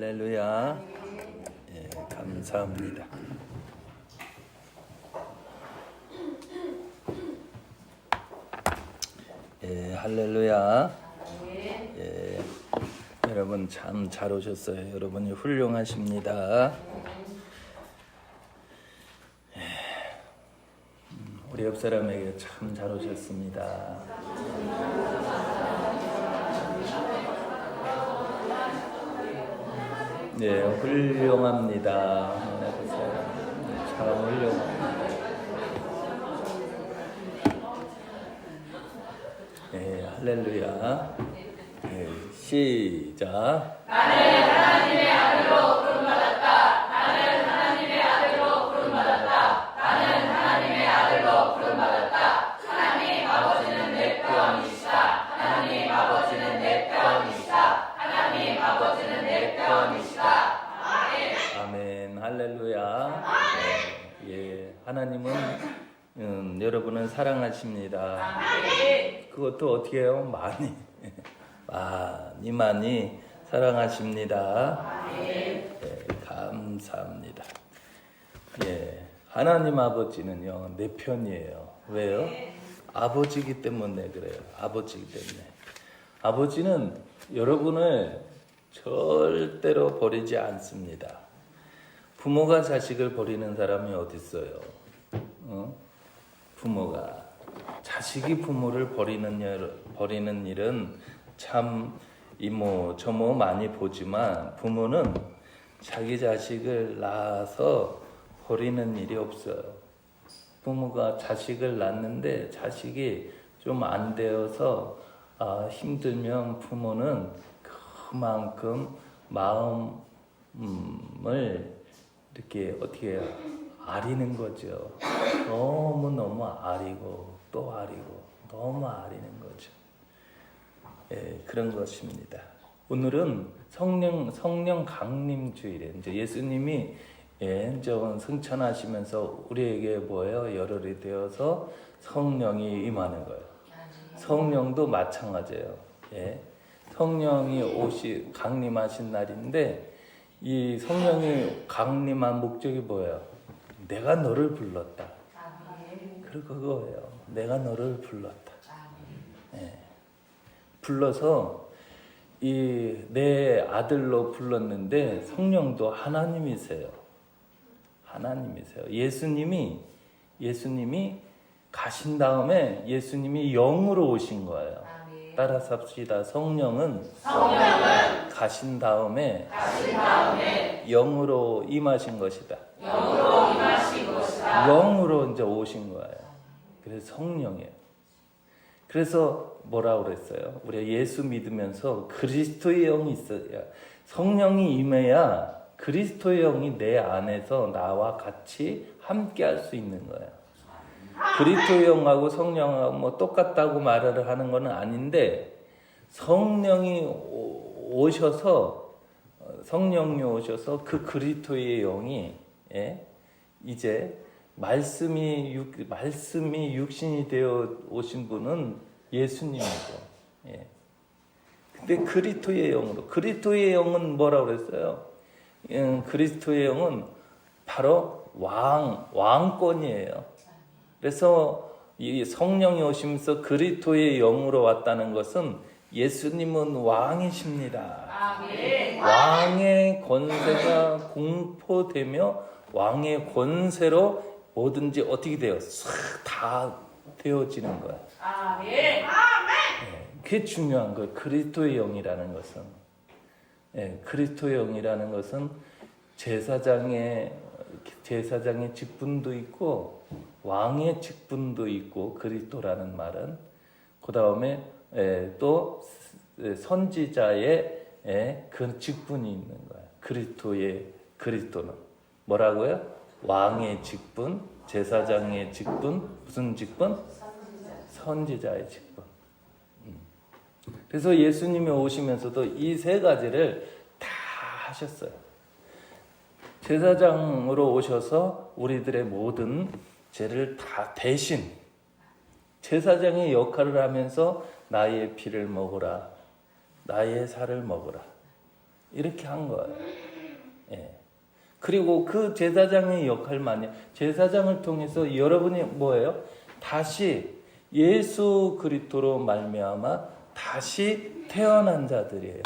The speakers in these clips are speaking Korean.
할렐루야. 예, 감사합니다. 예, 할렐루야. 예, 여러분 참 잘 오셨어요. 여러분이 훌륭하십니다. 예, 우리 옆 사람에게 참 잘 오셨습니다. 네, 훌륭합니다. 참 훌륭합니다. 네, 할렐루야. 네, 시작. 나는 하나님의 아들로 부름받았다. 나는 하나님의 아들로 부름받았다. 나는 하나님의 아들로 부름받았다. 하나님 아버지는 내 편이시다. 하나님 아버지는 내 편이시다. 하나님 아버지는 내 편이시다. 아멘. 할렐루야. 예, 하나님은 여러분을 사랑하십니다. 그것도 어떻게 해요? 많이 사랑하십니다. 예, 감사합니다. 예, 하나님 아버지는요 내 편이에요. 왜요? 아버지이기 때문에 그래요. 아버지이기 때문에. 아버지는 여러분을 절대로 버리지 않습니다. 부모가 자식을 버리는 사람이 어디 있어요? 부모가 자식이 부모를 버리는 일은 참 이모 저모 많이 보지만 부모는 자기 자식을 낳아서 버리는 일이 없어요. 부모가 자식을 낳는데 자식이 좀 안 되어서 힘들면 부모는 그만큼 마음을 이렇게 어떻게 해요? 아리는 거죠. 너무 아리고 또 아리고 너무 아리는 거죠. 예, 그런 것입니다. 오늘은 성령 강림 주일에 이제 예수님이 이제 승천하시면서 우리에게 뭐예요? 열흘이 되어서 성령이 임하는 거예요. 성령도 마찬가지예요. 예. 성령이 강림하신 날인데 이 성령이 강림한 목적이 뭐예요? 내가 너를 불렀다. 그거예요. 내가 너를 불렀다. 예. 불러서 내 아들로 불렀는데 성령도 하나님이세요. 예수님이 가신 다음에 예수님이 영으로 오신 거예요. 따라서 합시다. 성령은 가신 다음에 영으로 임하신 것이다. 영으로 이제 오신 거예요. 그래서 성령이에요. 그래서 뭐라고 그랬어요? 우리가 예수 믿으면서 그리스도의 영이 있어야, 성령이 임해야 그리스도의 영이 내 안에서 나와 같이 함께 할 수 있는 거예요. 그리스도의 영하고 성령하고 뭐 똑같다고 말을 하는 건 아닌데, 성령이 오셔서 그 그리스도의 영이 이제 말씀이 육신이 되어 오신 분은 예수님이죠. 근데 그리스도의 영은 뭐라고 그랬어요? 그리스도의 영은 바로 왕권이에요. 그래서 이 성령이 오시면서 그리스도의 영으로 왔다는 것은 예수님은 왕이십니다. 왕의 권세가 공포되며 왕의 권세로 뭐든지 어떻게 돼요? 다 되어지는 거예요. 그게 중요한 거예요. 그리스도의 영이라는 것은. 그리스도의 영이라는 것은 제사장의 직분도 있고 왕의 직분도 있고, 그리스도라는 말은 그 다음에 또 선지자의 그 직분이 있는 거예요. 그리스도는 뭐라고요? 왕의 직분, 제사장의 직분, 무슨 직분? 선지자의 직분. 그래서 예수님이 오시면서도 이 세 가지를 다 하셨어요. 제사장으로 오셔서 우리들의 모든 죄를 다 대신 제사장의 역할을 하면서 나의 피를 먹으라, 나의 살을 먹으라, 이렇게 한 거예요. 예. 그리고 그 제사장의 역할만이 제사장을 통해서 여러분이 뭐예요? 다시 예수 그리스도로 말미암아 다시 태어난 자들이에요.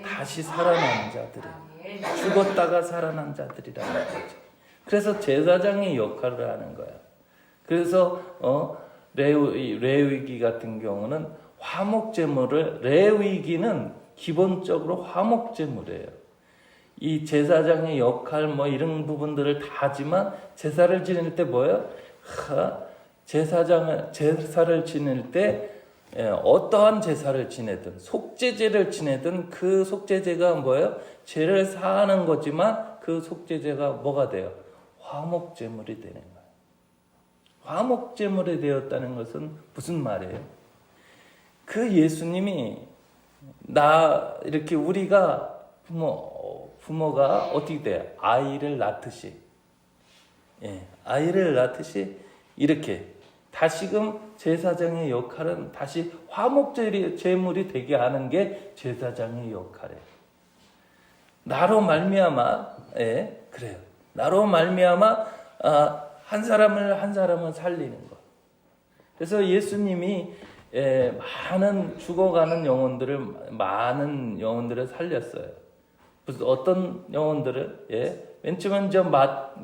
다시 살아난 자들이에요. 죽었다가 살아난 자들이라는 거죠. 그래서 제사장의 역할을 하는 거예요. 그래서 레위기 같은 경우는 화목제물을 레위기는 기본적으로 화목제물이에요. 이 제사장의 역할 뭐 이런 부분들을 다 하지만 제사를 지낼 때 뭐예요? 제사를 지낼 때 어떠한 제사를 지내든 속죄제를 지내든 그 속죄제가 뭐예요? 죄를 사하는 거지만 그 속죄제가 뭐가 돼요? 화목제물이 되는 거예요. 화목제물이 되었다는 것은 무슨 말이에요? 그 예수님이 이렇게 우리가 부모가 어떻게 돼요? 아이를 낳듯이 아이를 낳듯이 이렇게 다시금 제사장의 역할은 다시 화목제물이 되게 하는 게 제사장의 역할이에요. 나로 말미암아 그래요. 나로 말미암아 한 사람을 살리는 것. 그래서 예수님이 많은 죽어가는 많은 영혼들을 살렸어요. 무슨 어떤 영혼들을? 맨 처음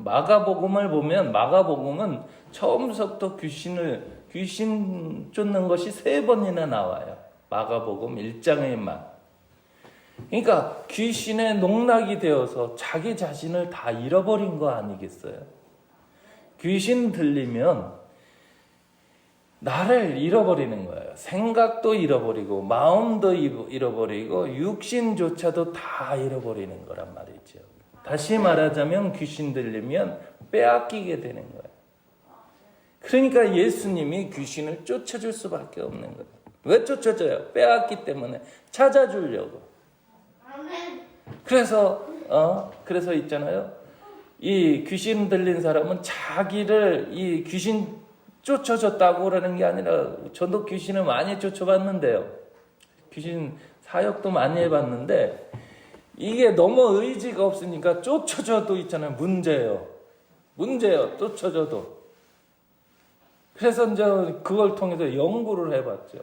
마가복음을 보면 마가복음은 처음부터 귀신 쫓는 것이 3번이나 나와요. 마가복음 1장에만. 그러니까 귀신의 농락이 되어서 자기 자신을 다 잃어버린 거 아니겠어요? 귀신 들리면 나를 잃어버리는 거예요. 생각도 잃어버리고 마음도 잃어버리고 육신조차도 다 잃어버리는 거란 말이죠. 다시 말하자면 귀신 들리면 빼앗기게 되는 거예요. 그러니까 예수님이 귀신을 쫓아줄 수밖에 없는 거예요. 왜 쫓아줘요? 빼앗기 때문에 찾아주려고. 그래서 있잖아요. 이 귀신 들린 사람은 자기를 이 귀신 쫓아줬다고 그러는 게 아니라 저도 귀신을 많이 쫓아봤는데요. 귀신 사역도 많이 해봤는데 이게 너무 의지가 없으니까 쫓아줘도 있잖아요. 문제예요. 쫓아줘도. 그래서 이제 그걸 통해서 연구를 해봤죠.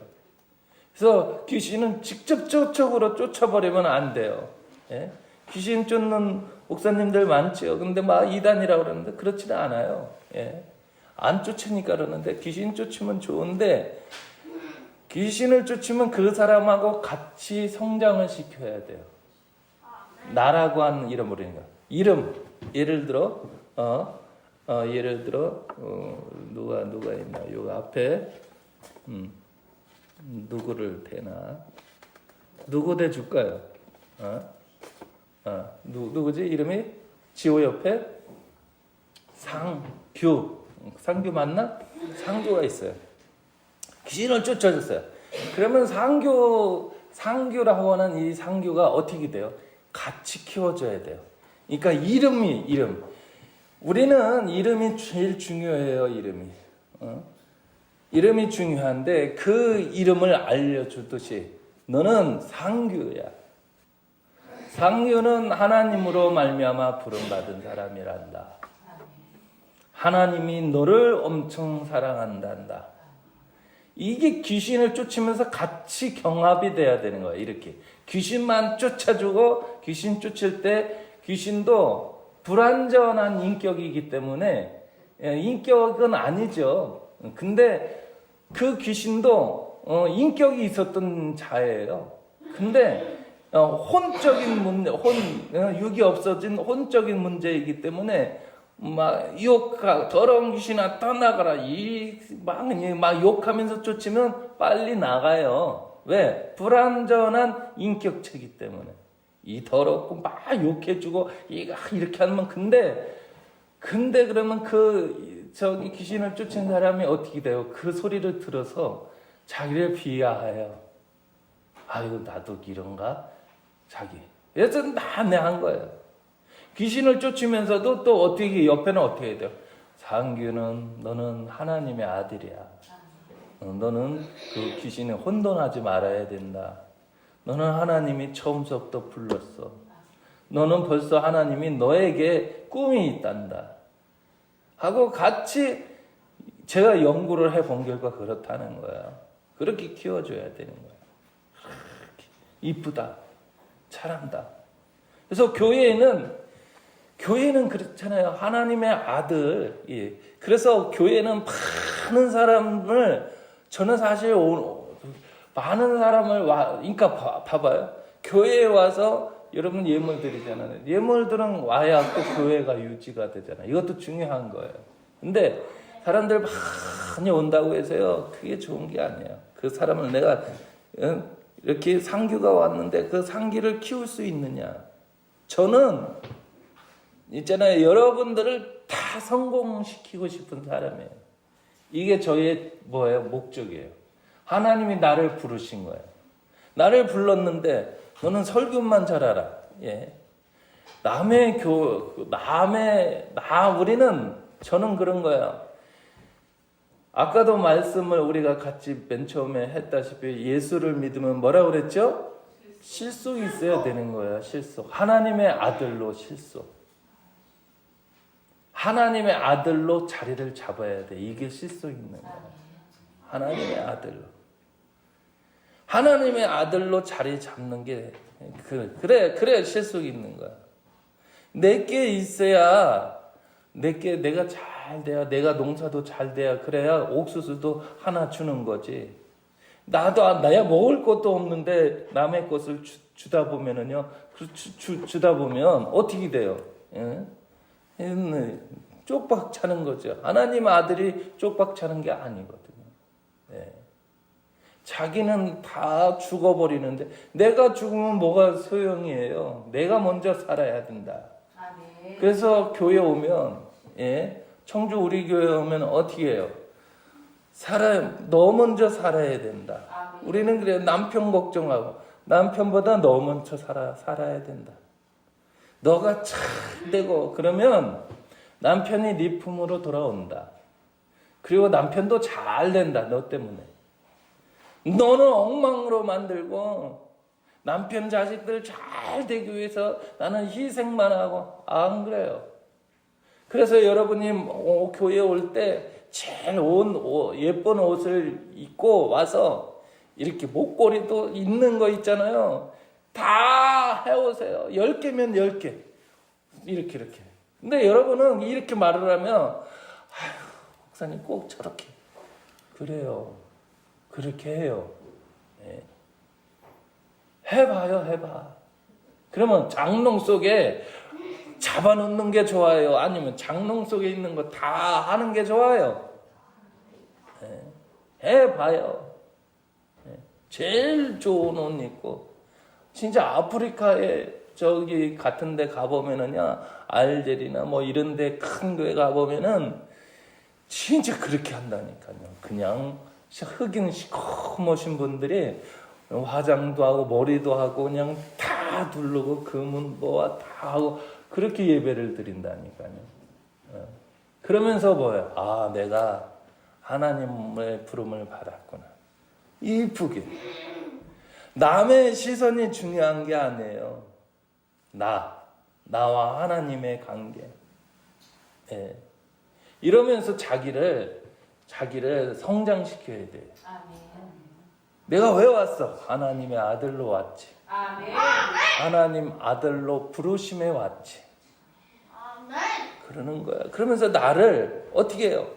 그래서 귀신은 직접적으로 쫓아버리면 안 돼요. 귀신 쫓는 목사님들 많죠. 근데 막 이단이라고 그러는데 그렇지는 않아요. 안 쫓으니까 그러는데 귀신 쫓으면 좋은데 귀신을 쫓으면 그 사람하고 같이 성장을 시켜야 돼요. 나라고 하는 이름으로니까. 예를 들어 누가 있나? 요 앞에 누구를 대나? 누구 대줄까요? 누구지? 이름이 지호 옆에 상규 맞나? 상규가 있어요. 귀신을 쫓아줬어요. 그러면 상규라고 하는 이 상규가 어떻게 돼요? 같이 키워줘야 돼요. 그러니까 이름. 우리는 이름이 제일 중요해요. 이름이 중요한데 그 이름을 알려주듯이 너는 상규야. 상규는 하나님으로 말미암아 부름받은 사람이란다. 하나님이 너를 엄청 사랑한단다. 이게 귀신을 쫓으면서 같이 경합이 돼야 되는 거예요. 이렇게 귀신만 쫓아주고 귀신 쫓을 때 귀신도 불완전한 인격이기 때문에 인격은 아니죠. 근데 그 귀신도 인격이 있었던 자예요. 근데 혼적인 문제, 육이 없어진 혼적인 문제이기 때문에 막 더러운 귀신아 떠나가라 막 욕하면서 쫓으면 빨리 나가요. 왜? 불완전한 인격체이기 때문에 이 더럽고 막 욕해주고 이렇게 하면 근데 그러면 저기 귀신을 쫓은 사람이 어떻게 돼요? 그 소리를 들어서 자기를 비하해요. 아이고 나도 이런가? 그래서 난해한 거예요. 귀신을 쫓으면서도 또 어떻게 옆에는 어떻게 해야 돼요? 상규는 너는 하나님의 아들이야. 너는 그 귀신에 혼돈하지 말아야 된다. 너는 하나님이 처음부터 불렀어. 너는 벌써 하나님이 너에게 꿈이 있단다. 하고 같이 제가 연구를 해본 결과 그렇다는 거야. 그렇게 키워줘야 되는 거야. 이쁘다. 잘한다. 그래서 교회는 그렇잖아요. 하나님의 아들. 예. 그래서 교회는 많은 사람을, 저는 사실 많은 사람을 그러니까 봐봐요. 교회에 와서 여러분 예물 드리잖아요. 예물들은 와야 또 교회가 유지가 되잖아요. 이것도 중요한 거예요. 근데 사람들 많이 온다고 해서요, 그게 좋은 게 아니에요. 그 사람을 내가 이렇게 상규가 왔는데 그 상기를 키울 수 있느냐. 저는 있잖아요. 여러분들을 다 성공시키고 싶은 사람이에요. 이게 저의 목적이에요. 하나님이 나를 부르신 거예요. 나를 불렀는데 너는 설교만 잘하라. 예. 저는 그런 거야. 아까도 말씀을 우리가 같이 맨 처음에 했다시피 예수를 믿으면 뭐라고 그랬죠? 실속이 있어야 되는 거야. 실속. 하나님의 아들로 실속. 하나님의 아들로 자리를 잡아야 돼. 이게 실속 있는 거야. 하나님의 아들로. 하나님의 아들로 자리 잡는 게 그래 실속이 있는 거야. 내게 있어야 내가 잘 돼야, 내가 농사도 잘 돼야, 그래야 옥수수도 하나 주는 거지. 나야 먹을 것도 없는데 남의 것을 주다 보면은요, 주다 보면 어떻게 돼요? 예? 쪽박 차는 거죠. 하나님 아들이 쪽박 차는 게 아니거든요. 예. 자기는 다 죽어버리는데 내가 죽으면 뭐가 소용이에요? 내가 먼저 살아야 된다. 그래서 교회 오면, 예, 청주 우리 교회 오면 어떻게 해요? 너 먼저 살아야 된다. 우리는 그래요. 남편 걱정하고 남편보다 너 먼저 살아야 된다. 너가 잘 되고 그러면 남편이 네 품으로 돌아온다. 그리고 남편도 잘 된다. 너 때문에. 너는 엉망으로 만들고 남편 자식들 잘 되기 위해서 나는 희생만 하고 안 그래요. 그래서 여러분이 교회 올 때 제일 예쁜 옷을 입고 와서 이렇게 목걸이도 있는 거 있잖아요. 다 해오세요. 10개면 10개. 이렇게. 근데 여러분은 이렇게 말을 하면, 아휴, 목사님 꼭 저렇게. 그래요. 그렇게 해요. 네. 해봐. 그러면 장롱 속에 잡아놓는 게 좋아요? 아니면 장롱 속에 있는 거 다 하는 게 좋아요? 네. 해봐요. 네. 제일 좋은 옷 입고, 진짜 아프리카에 저기 같은 데 가보면은요, 알제리나 뭐 이런 데 큰 교회 가보면은 진짜 그렇게 한다니까요. 그냥 흑인 시커머신 분들이 화장도 하고 머리도 하고 그냥 다 두르고 금은 뭐와 다 하고 그렇게 예배를 드린다니까요. 그러면서 뭐예요? 아, 내가 하나님의 부름을 받았구나. 이쁘게. 남의 시선이 중요한 게 아니에요. 나와 하나님의 관계. 예. 이러면서 자기를 성장시켜야 돼. 내가 왜 왔어? 하나님의 아들로 왔지. 하나님 아들로 부르심에 왔지. 그러는 거야. 그러면서 나를 어떻게 해요?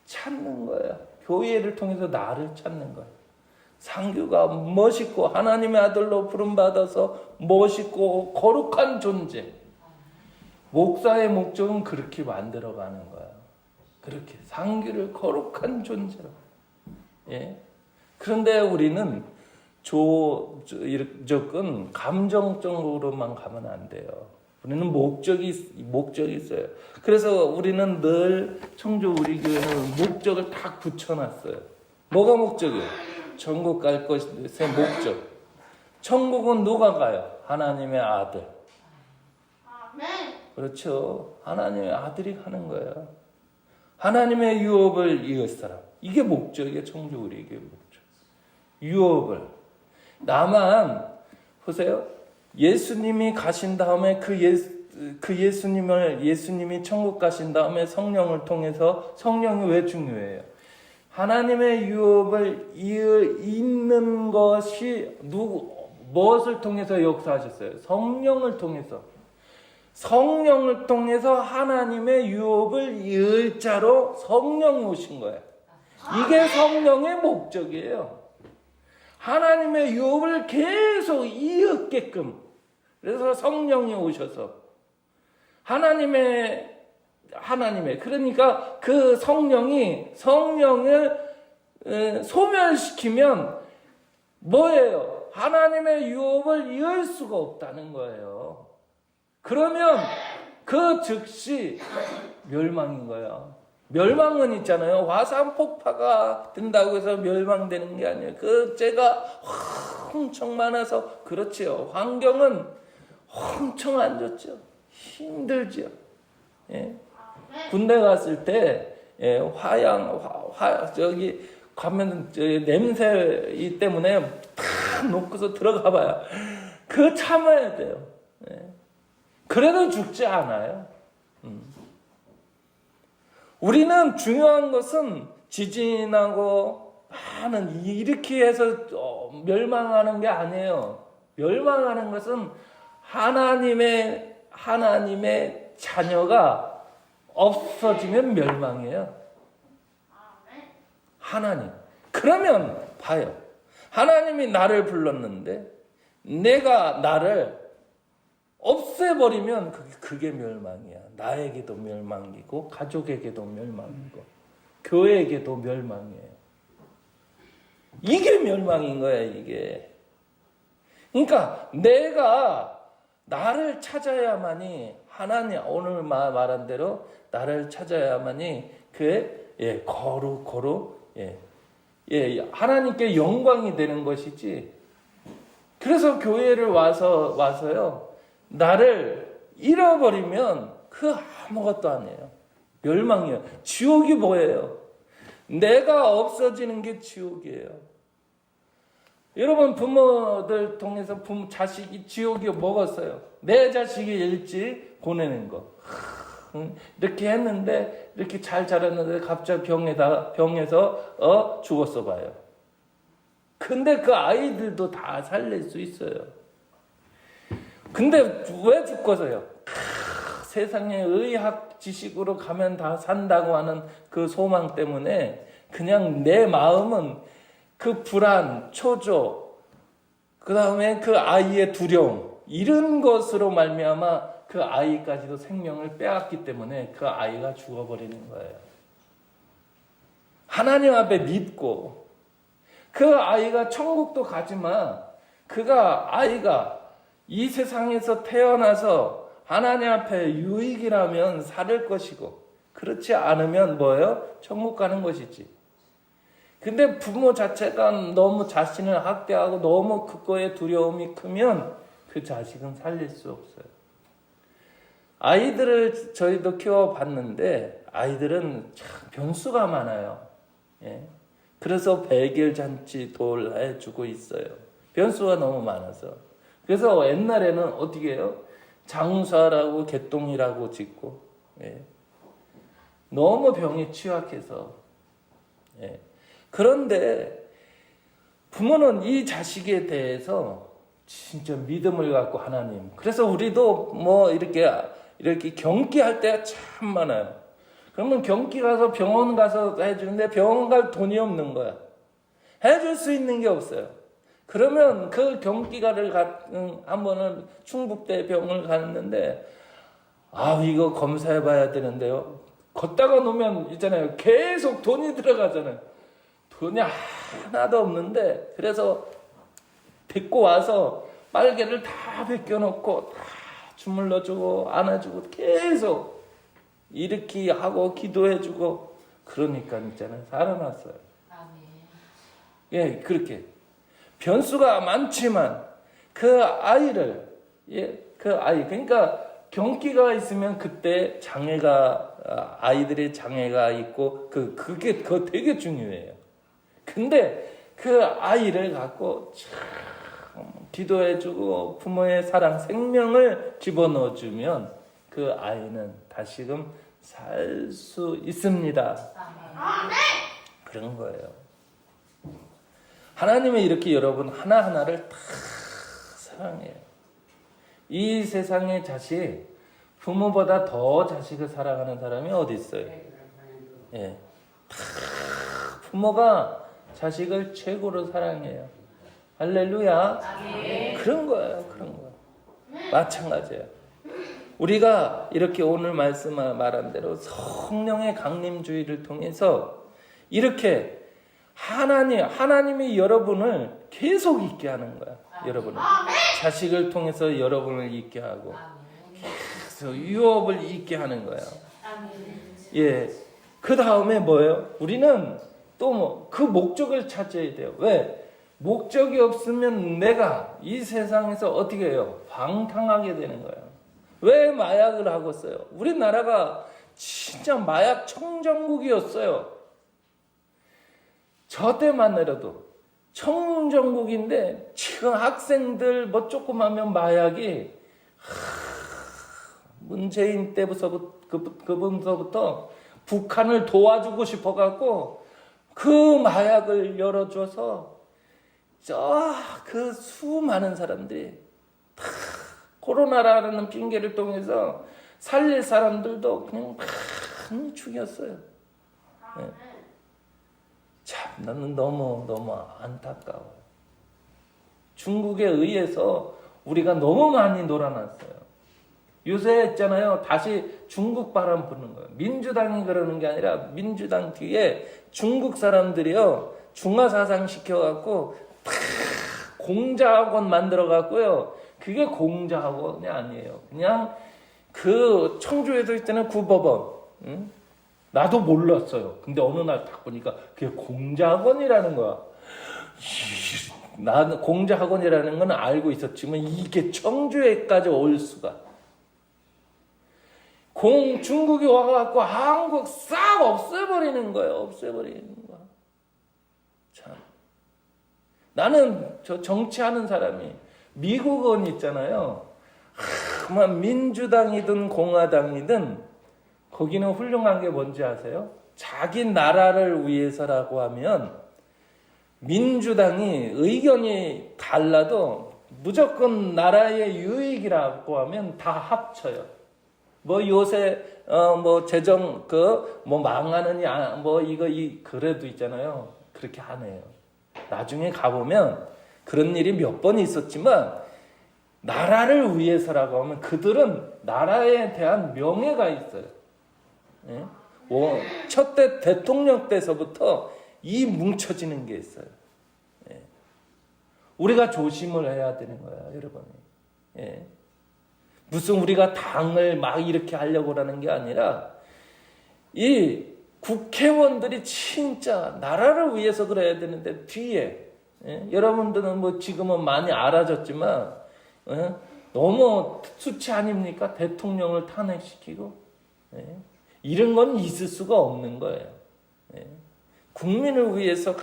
찾는 거야. 교회를 통해서 나를 찾는 거야. 상규가 멋있고 하나님의 아들로 부름받아서 멋있고 거룩한 존재. 목사의 목적은 그렇게 만들어가는 거야. 그렇게 상규를 거룩한 존재로. 예. 그런데 우리는 조건 감정적으로만 가면 안 돼요. 우리는 목적이 있어요. 그래서 우리는 늘 청주 우리 교회는 목적을 다 붙여놨어요. 뭐가 목적이에요? 천국 갈 것의 목적. 천국은 누가 가요? 하나님의 아들. 그렇죠. 하나님의 아들이 가는 거예요. 하나님의 유업을 이을 사람. 이게 목적이에요. 청주 우리 교회 목적. 유업을. 나만 보세요. 예수님이 가신 다음에 예수님이 천국 가신 다음에 성령을 통해서, 성령이 왜 중요해요? 하나님의 유업을 잇는 것이 무엇을 통해서 역사하셨어요? 성령을 통해서. 성령을 통해서 하나님의 유업을 이을 자로 성령이 오신 거예요. 이게 성령의 목적이에요. 하나님의 유업을 계속 이었게끔. 그래서 성령이 오셔서 하나님의 그러니까 그 성령을 소멸시키면 뭐예요? 하나님의 유업을 이을 수가 없다는 거예요. 그러면 그 즉시 멸망인 거예요. 멸망은 있잖아요. 화산 폭파가 된다고 해서 멸망되는 게 아니에요. 그 죄가 엄청 많아서 그렇지요. 환경은 엄청 안 좋죠. 힘들죠. 예. 군대 갔을 때 저기 가면 냄새 때문에 탁 놓고서 들어가 봐요. 그거 참아야 돼요. 예. 그래도 죽지 않아요. 우리는 중요한 것은 지진하고 많은 이렇게 해서 멸망하는 게 아니에요. 멸망하는 것은 하나님의 자녀가 없어지면 멸망이에요. 하나님. 그러면 봐요. 하나님이 나를 불렀는데 내가 나를 없애버리면 그게 멸망이야. 나에게도 멸망이고 가족에게도 멸망이고 교회에게도 멸망이에요. 이게 멸망인 거야, 이게. 그러니까 내가 나를 찾아야만이, 하나님 오늘 말한 대로 나를 찾아야만이 거룩 하나님께 영광이 되는 것이지. 그래서 교회를 와서요, 나를 잃어버리면 그 아무것도 아니에요. 멸망이에요. 지옥이 뭐예요? 내가 없어지는 게 지옥이에요. 여러분, 부모들 통해서 자식이 지옥이 먹었어요. 내 자식이 일찍 보내는 거. 이렇게 했는데, 이렇게 잘 자랐는데 갑자기 병에서 죽었어 봐요. 근데 그 아이들도 다 살릴 수 있어요. 근데 왜 죽어서요? 세상에 의학 지식으로 가면 다 산다고 하는 그 소망 때문에 그냥 내 마음은 그 불안, 초조, 그 다음에 그 아이의 두려움, 이런 것으로 말미암아 그 아이까지도 생명을 빼앗기 때문에 그 아이가 죽어버리는 거예요. 하나님 앞에 믿고 그 아이가 천국도 가지만 아이가 이 세상에서 태어나서 하나님 앞에 유익이라면 살을 것이고, 그렇지 않으면 뭐예요? 천국 가는 것이지. 근데 부모 자체가 너무 자신을 학대하고 너무 그거에 두려움이 크면 그 자식은 살릴 수 없어요. 아이들을 저희도 키워봤는데 아이들은 참 변수가 많아요. 예. 그래서 백일잔치도 해주고 있어요. 변수가 너무 많아서. 그래서 옛날에는 어떻게 해요? 장사라고 개똥이라고 짓고, 예. 너무 병이 취약해서. 예. 그런데 부모는 이 자식에 대해서 진짜 믿음을 갖고 하나님. 그래서 우리도 뭐 이렇게 경기할 때가 참 많아요. 그러면 경기 가서 병원 가서 해주는데 병원 갈 돈이 없는 거야. 해줄 수 있는 게 없어요. 그러면 그 경기가를 한 번은 충북대 병원을 갔는데, 이거 검사해봐야 되는데요. 걷다가 놓으면 있잖아요. 계속 돈이 들어가잖아요. 돈이 하나도 없는데, 그래서 데리고 와서 빨개를 다 벗겨놓고 다 주물러주고 안아주고 계속 이렇게 하고 기도해주고, 그러니까 있잖아요. 살아났어요. 예, 그렇게. 변수가 많지만 그 아이를, 그러니까 경기가 있으면 그때 아이들의 장애가 있고, 그거 되게 중요해요. 근데 그 아이를 갖고 참 기도해주고 부모의 사랑, 생명을 집어넣어주면 그 아이는 다시금 살 수 있습니다. 그런 거예요. 하나님은 이렇게 여러분 하나하나를 다 사랑해요. 이 세상의 자식, 부모보다 더 자식을 사랑하는 사람이 어디 있어요? 예, 다 부모가 자식을 최고로 사랑해요. 할렐루야. 그런 거예요. 그런 거예요. 마찬가지예요. 우리가 이렇게 오늘 말씀 말한 대로 성령의 강림주의를 통해서 이렇게 하나님이 여러분을 계속 있게 하는 거야. 여러분을 자식을 통해서 여러분을 있게 하고 계속 유업을 있게 하는 거예요. 예. 그 다음에 뭐예요? 우리는 또 그 목적을 찾아야 돼요. 왜? 목적이 없으면 내가 이 세상에서 어떻게 해요? 방탕하게 되는 거예요. 왜 마약을 하고 있어요? 우리나라가 진짜 마약 청정국이었어요. 저 때만 해도 청정국인데 지금 학생들 뭐 조금 하면 마약이 문재인 그분서부터 북한을 도와주고 싶어갖고 그 마약을 열어줘서 그 수많은 사람들이 다 코로나라는 핑계를 통해서 살릴 사람들도 그냥 많이 죽였어요. 네. 참 나는 너무 안타까워요. 중국에 의해서 우리가 너무 많이 놀아놨어요. 요새 있잖아요. 다시 중국 바람 부는 거예요. 민주당이 그러는 게 아니라 민주당 뒤에 중국 사람들이요. 중화사상 시켜갖고 공자학원 만들어갖고요. 그게 공자학원이 아니에요. 그냥 그 청주에도 있잖아요. 구법원. 응? 나도 몰랐어요. 근데 어느 날 딱 보니까 그게 공자학원이라는 거야. 나는 공자학원이라는 건 알고 있었지만 이게 청주에까지 올 수가. 중국이 와갖고 한국 싹 없애버리는 거예요. 없애버리는 거야. 참. 나는 저 정치하는 사람이 미국은 있잖아요. 민주당이든 공화당이든 거기는 훌륭한 게 뭔지 아세요? 자기 나라를 위해서라고 하면 민주당이 의견이 달라도 무조건 나라의 유익이라고 하면 다 합쳐요. 뭐 요새 뭐 재정 뭐 망하느냐 뭐 그래도 있잖아요. 그렇게 안 해요. 나중에 가보면 그런 일이 몇 번 있었지만 나라를 위해서라고 하면 그들은 나라에 대한 명예가 있어요. 예? 첫 대통령 때서부터 이 뭉쳐지는 게 있어요. 예. 우리가 조심을 해야 되는 거야, 여러분. 예. 무슨 우리가 당을 막 이렇게 하려고 하는 게 아니라 이 국회의원들이 진짜 나라를 위해서 그래야 되는데 뒤에 여러분들은 뭐 지금은 많이 알아졌지만 너무 수치 아닙니까? 대통령을 탄핵시키고 이런 건 있을 수가 없는 거예요. 국민을 위해서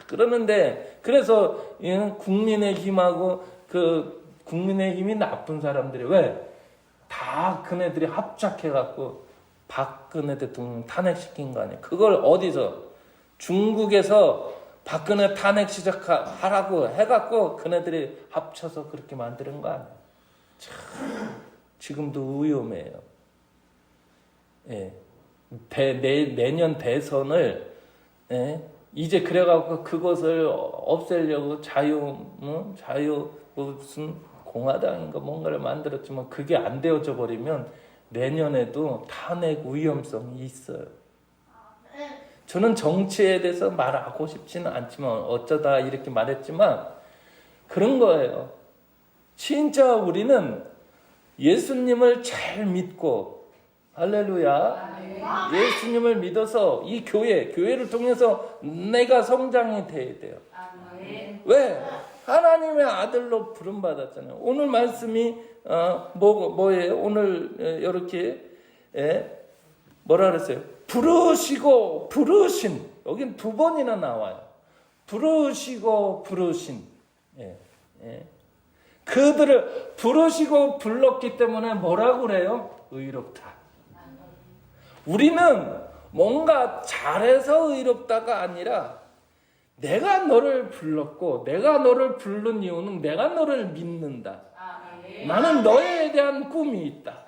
그러는데 그래서 국민의힘하고 국민의힘이 나쁜 사람들이 왜? 다 그네들이 합작해갖고 박근혜 대통령 탄핵시킨 거 아니에요. 그걸 어디서? 중국에서 박근혜 탄핵 시작하라고 해갖고 그네들이 합쳐서 그렇게 만드는 거 아니에요. 참, 지금도 위험해요. 예. 내년 대선을, 이제 그래갖고 그것을 없애려고 무슨 공화당인가 뭔가를 만들었지만 그게 안 되어져 버리면 내년에도 탄핵 위험성이 있어요. 저는 정치에 대해서 말하고 싶지는 않지만 어쩌다 이렇게 말했지만 그런 거예요. 진짜 우리는 예수님을 잘 믿고 할렐루야. 예수님을 믿어서 이 교회를 통해서 내가 성장이 돼야 돼요. 왜? 하나님의 아들로 부름받았잖아요. 오늘 말씀이 뭐예요? 오늘 이렇게 뭐라 그랬어요? 부르시고 부르신. 여긴 두 번이나 나와요. 부르시고 부르신. 예. 그들을 부르시고 불렀기 때문에 뭐라고 그래요? 의롭다. 우리는 뭔가 잘해서 의롭다가 아니라 내가 너를 불렀고 내가 너를 부른 이유는 내가 너를 믿는다. 나는 너에 대한 꿈이 있다.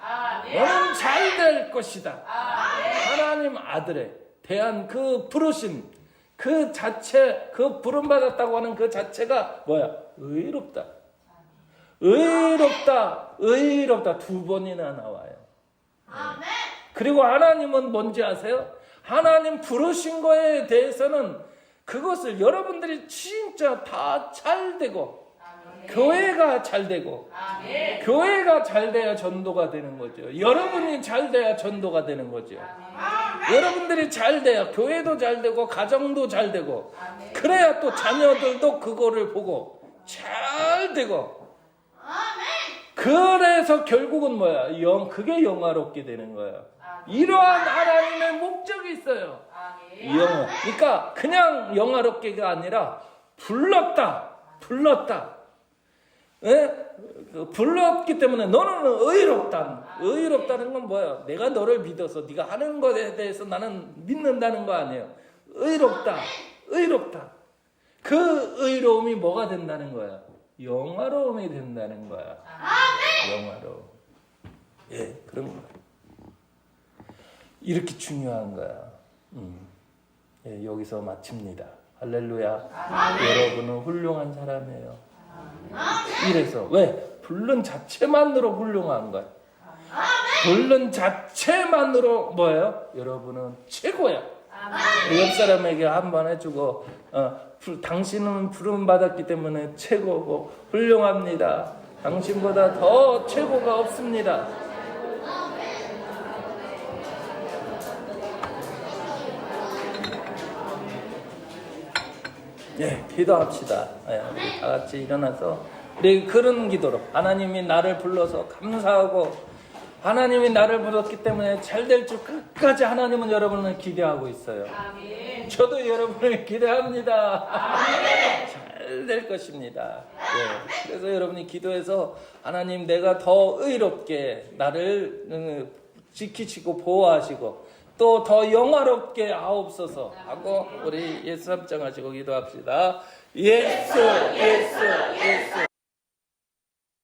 너는 잘 될 것이다. 하나님 아들에 대한 그 부르심, 그 자체, 그 부름받았다고 하는 그 자체가 뭐야? 의롭다. 의롭다, 의롭다 두 번이나 나와요. 그리고 하나님은 뭔지 아세요? 하나님 부르신 거에 대해서는 그것을 여러분들이 진짜 다 잘 되고 교회가 잘 되고 교회가 잘 돼야 전도가 되는 거죠. 여러분이 잘 돼야 전도가 되는 거죠. 여러분들이 잘 돼야 교회도 잘 되고 가정도 잘 되고 그래야 또 자녀들도 그거를 보고 잘 되고 그래서 결국은 뭐야? 그게 영화롭게 되는 거야. 이러한 하나님의 목적이 있어요. 그러니까 그냥 영화롭게가 아니라 불렀다. 예? 불렀기 때문에 너는 의롭다. 의롭다는 건 뭐야? 내가 너를 믿어서 네가 하는 것에 대해서 나는 믿는다는 거 아니에요. 의롭다. 그 의로움이 뭐가 된다는 거야? 영화로움이 된다는 거야. 영화로움. 예, 그런 거야. 이렇게 중요한 거야. 예, 여기서 마칩니다. 할렐루야. 여러분은 훌륭한 사람이에요. 이래서 왜? 부른 자체만으로 훌륭한 거야. 부른 자체만으로 뭐예요? 여러분은 최고야. 우리 옆 사람에게 한번 해주고 당신은 부름 받았기 때문에 최고고 훌륭합니다. 당신보다 더 최고가 없습니다. 예, 기도합시다. 예, 우리 다 같이 일어나서 우리 그런 기도로 하나님이 나를 불러서 감사하고 하나님이 나를 불렀기 때문에 잘 될 줄 끝까지 하나님은 여러분을 기대하고 있어요. 저도 여러분을 기대합니다. 잘 될 것입니다. 예, 그래서 여러분이 기도해서 하나님 내가 더 의롭게 나를 지키시고 보호하시고 또 더 영화롭게 하옵소서 하고 우리 예수 합장하시고 기도합시다. 예수 예수 예수